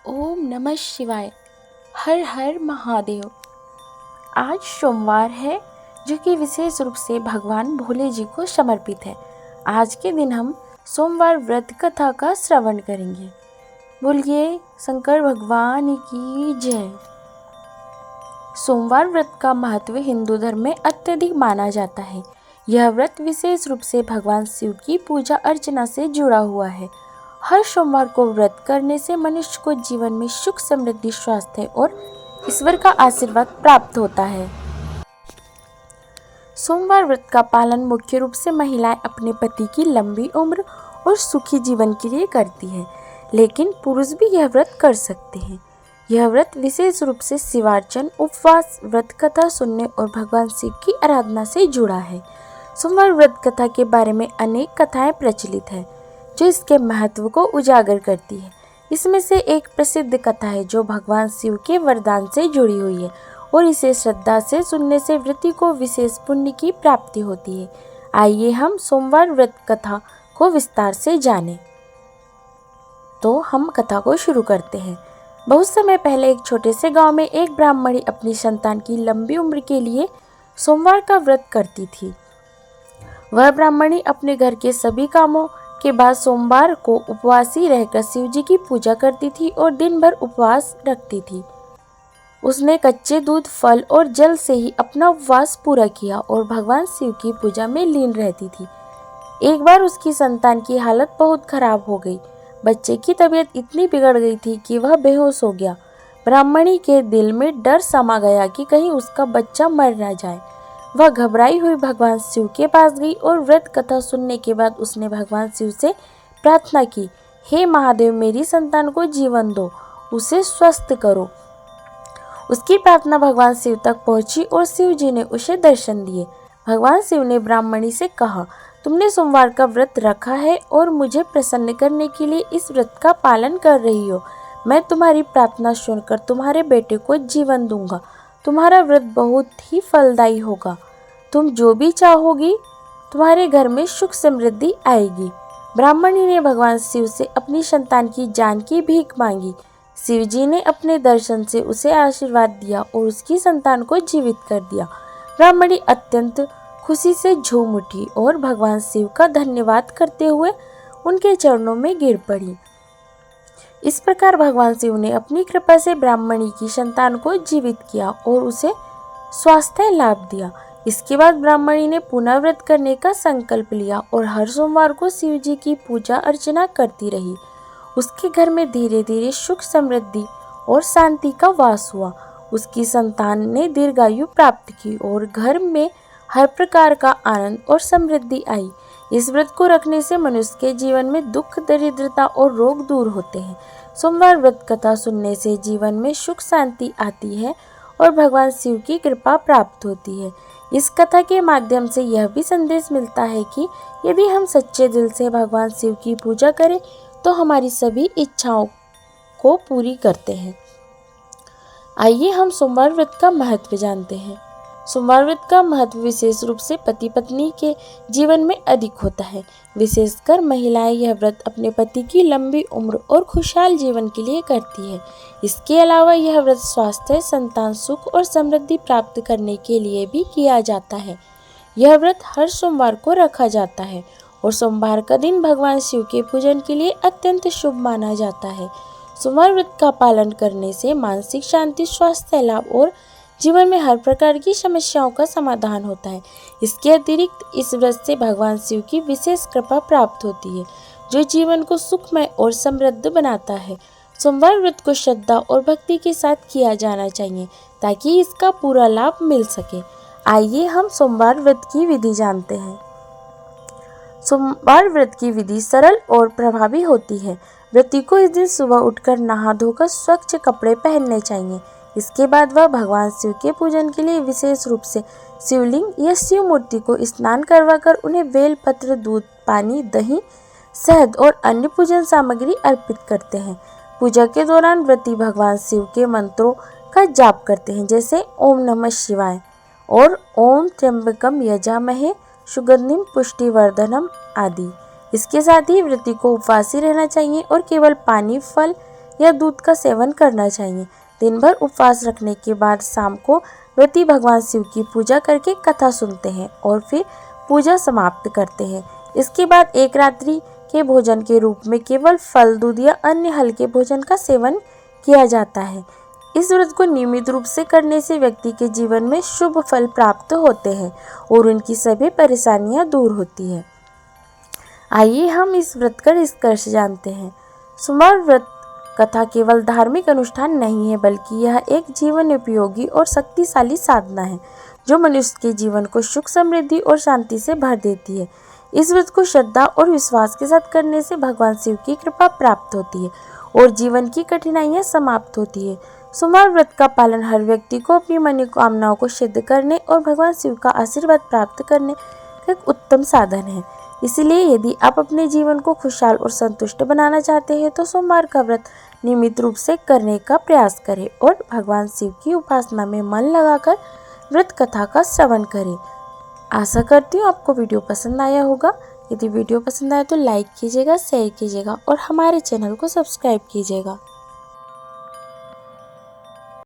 ओम नमः शिवाय। हर हर महादेव। आज सोमवार है जो कि विशेष रूप से भगवान भोले जी को समर्पित है। आज के दिन हम सोमवार व्रत कथा का श्रवण करेंगे। बोलिए शंकर भगवान की जय। सोमवार व्रत का महत्व हिंदू धर्म में अत्यधिक माना जाता है। यह व्रत विशेष रूप से भगवान शिव की पूजा अर्चना से जुड़ा हुआ है। हर सोमवार को व्रत करने से मनुष्य को जीवन में सुख, समृद्धि, स्वास्थ्य और ईश्वर का आशीर्वाद प्राप्त होता है। सोमवार व्रत का पालन मुख्य रूप से महिलाएं अपने पति की लंबी उम्र और सुखी जीवन के लिए करती है, लेकिन पुरुष भी यह व्रत कर सकते हैं। यह व्रत विशेष रूप से शिवार्चन, उपवास, व्रत कथा सुनने और भगवान शिव की आराधना से जुड़ा है। सोमवार व्रत कथा के बारे में अनेक कथाएं प्रचलित है जो इसके महत्व को उजागर करती है। इसमें से एक प्रसिद्ध कथा है जो भगवान शिव के वरदान से जुड़ी हुई है और इसे श्रद्धा से सुनने से व्यक्ति को विशेष पुण्य की प्राप्ति होती है। आइए हम सोमवार व्रत कथा को विस्तार से जानें। तो हम कथा को शुरू करते हैं। बहुत समय पहले एक छोटे से गांव में एक ब्राह्मणी अपनी संतान की लंबी उम्र के लिए सोमवार का व्रत करती थी। वह ब्राह्मणी अपने घर के सभी कामों के बाद सोमवार को उपवासी रहकर शिव जी की पूजा करती थी और दिन भर उपवास रखती थी। उसने कच्चे दूध, फल और जल से ही अपना उपवास पूरा किया और भगवान शिव की पूजा में लीन रहती थी। एक बार उसकी संतान की हालत बहुत खराब हो गई। बच्चे की तबीयत इतनी बिगड़ गई थी कि वह बेहोश हो गया। ब्राह्मणी के दिल में डर समा गया कि कहीं उसका बच्चा मर न जाए। वह घबराई हुई भगवान शिव के पास गई और व्रत कथा सुनने के बाद उसने भगवान शिव से प्रार्थना की, हे महादेव, मेरी संतान को जीवन दो, उसे स्वस्थ करो। उसकी प्रार्थना भगवान शिव तक पहुंची और शिव जी ने उसे दर्शन दिए। भगवान शिव ने ब्राह्मणी से कहा, तुमने सोमवार का व्रत रखा है और मुझे प्रसन्न करने के लिए इस व्रत का पालन कर रही हो। मैं तुम्हारी प्रार्थना सुनकर तुम्हारे बेटे को जीवन दूंगा। तुम्हारा व्रत बहुत ही फलदायी होगा। तुम जो भी चाहोगी तुम्हारे घर में सुख समृद्धि आएगी। ब्राह्मणी ने भगवान शिव से अपनी संतान की जान की भीख मांगी। शिव जी ने अपने दर्शन से उसे आशीर्वाद दिया और उसकी संतान को जीवित कर दिया। ब्राह्मणी अत्यंत खुशी से झूम उठी और भगवान शिव का धन्यवाद करते हुए उनके चरणों में गिर पड़ी। इस प्रकार भगवान शिव ने अपनी कृपा से ब्राह्मणी की संतान को जीवित किया और उसे स्वास्थ्य लाभ दिया। इसके बाद ब्राह्मणी ने पुनः व्रत करने का संकल्प लिया और हर सोमवार को शिव जी की पूजा अर्चना करती रही। उसके घर में धीरे धीरे सुख, समृद्धि और शांति का वास हुआ। उसकी संतान ने दीर्घायु प्राप्त की और घर में हर प्रकार का आनंद और समृद्धि आई। इस व्रत को रखने से मनुष्य के जीवन में दुख, दरिद्रता और रोग दूर होते हैं। सोमवार व्रत कथा सुनने से जीवन में सुख, शांति आती है और भगवान शिव की कृपा प्राप्त होती है। इस कथा के माध्यम से यह भी संदेश मिलता है कि यदि हम सच्चे दिल से भगवान शिव की पूजा करें तो हमारी सभी इच्छाओं को पूरी करते हैं। आइए हम सोमवार व्रत का महत्व जानते हैं। सोमवार व्रत का महत्व विशेष रूप से पति पत्नी के जीवन में अधिक होता है। विशेषकर महिलाएं यह व्रत अपने पति की लंबी उम्र और खुशहाल जीवन के लिए करती है। इसके अलावा यह व्रत स्वास्थ्य, संतान सुख और समृद्धि प्राप्त करने के लिए भी किया जाता है। यह व्रत हर सोमवार को रखा जाता है और सोमवार का दिन भगवान शिव के पूजन के लिए अत्यंत शुभ माना जाता है। सोमवार व्रत का पालन करने से मानसिक शांति, स्वास्थ्य लाभ और जीवन में हर प्रकार की समस्याओं का समाधान होता है। इसके अतिरिक्त इस व्रत से भगवान शिव की विशेष कृपा प्राप्त होती है जो जीवन को सुखमय और समृद्ध बनाता है। सोमवार व्रत को श्रद्धा और भक्ति के साथ किया जाना चाहिए ताकि इसका पूरा लाभ मिल सके। आइए हम सोमवार व्रत की विधि जानते हैं। सोमवार व्रत की विधि सरल और प्रभावी होती है। व्रती को इस दिन सुबह उठकर नहा धोकर स्वच्छ कपड़े पहनने चाहिए। इसके बाद वह भगवान शिव के पूजन के लिए विशेष रूप से शिवलिंग या शिव मूर्ति को स्नान करवाकर उन्हें बेल पत्र, दूध, पानी, दही, शहद और अन्य पूजन सामग्री अर्पित करते हैं। पूजा के दौरान व्रती भगवान शिव के मंत्रों का जाप करते हैं, जैसे ओम नमः शिवाय और ओम त्र्यंबकम यजामहे सुगंधिम पुष्टिवर्धनम आदि। इसके साथ ही व्रती को उपवासी रहना चाहिए और केवल पानी, फल या दूध का सेवन करना चाहिए। दिन भर उपवास रखने के बाद शाम को व्रती भगवान शिव की पूजा करके कथा सुनते हैं और फिर पूजा समाप्त करते हैं। इसके बाद एक रात्रि के भोजन के रूप में केवल फल, दूध या अन्य हल्के भोजन का सेवन किया जाता है। इस व्रत को नियमित रूप से करने से व्यक्ति के जीवन में शुभ फल प्राप्त होते हैं और उनकी सभी परेशानियां दूर होती है। आइए हम इस व्रत का निष्कर्ष जानते हैं। सोमवार व्रत कथा केवल धार्मिक अनुष्ठान नहीं है, बल्कि यह एक जीवन उपयोगी और शक्तिशाली साधना है जो मनुष्य के जीवन को सुख, समृद्धि और शांति से भर देती है। इस व्रत को श्रद्धा और विश्वास के साथ करने से भगवान शिव की कृपा प्राप्त होती है और जीवन की कठिनाइयां समाप्त होती है। सोमवार व्रत का पालन हर व्यक्ति को अपनी मनोकामनाओं को सिद्ध करने और भगवान शिव का आशीर्वाद प्राप्त करने का एक उत्तम साधन है। इसलिए यदि आप अपने जीवन को खुशहाल और संतुष्ट बनाना चाहते हैं तो सोमवार का व्रत नियमित रूप से करने का प्रयास करें और भगवान शिव की उपासना में मन लगाकर व्रत कथा का श्रवण करें। आशा करती हूँ आपको वीडियो पसंद आया होगा। यदि वीडियो पसंद आया तो लाइक कीजिएगा, शेयर कीजिएगा और हमारे चैनल को सब्सक्राइब कीजिएगा।